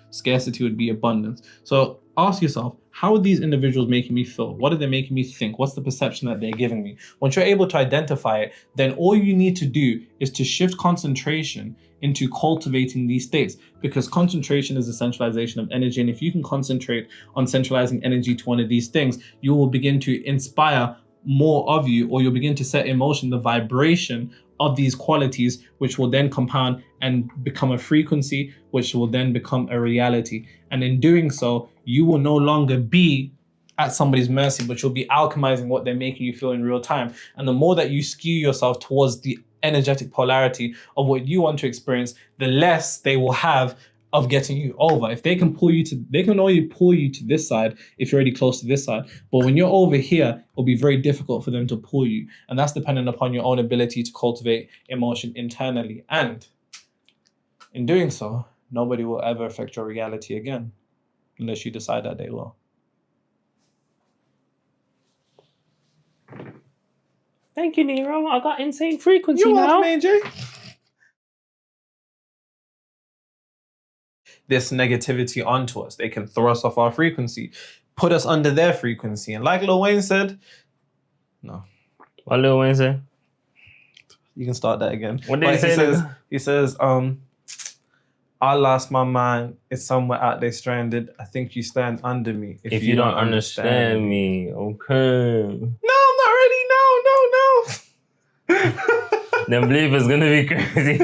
Scarcity would be abundance. So ask yourself, how are these individuals making me feel? What are they making me think? What's the perception that they're giving me? Once you're able to identify it, then all you need to do is to shift concentration into cultivating these states, because concentration is a centralization of energy. And if you can concentrate on centralizing energy to one of these things, you will begin to inspire more of you, or you'll begin to set in motion the vibration of these qualities, which will then compound and become a frequency, which will then become a reality. And in doing so, you will no longer be at somebody's mercy, but you'll be alchemizing what they're making you feel in real time. And the more that you skew yourself towards the energetic polarity of what you want to experience, the less they will have of getting you over. If they can they can only pull you to this side if you're already close to this side. But when you're over here, it'll be very difficult for them to pull you. And that's dependent upon your own ability to cultivate emotion internally. And in doing so, nobody will ever affect your reality again, unless you decide that they will. Thank you, Nero. I got insane frequency You're now. welcome, AJ. This negativity onto us. They can throw us off our frequency, put us under their frequency. And like Lil Wayne said, no. What Lil Wayne say? You can start that again. What did he say? He says, I lost my mind. It's somewhere out there stranded. I think you stand under me. If you don't understand me. Okay. No, I'm not ready. No. Then believe it's gonna be crazy.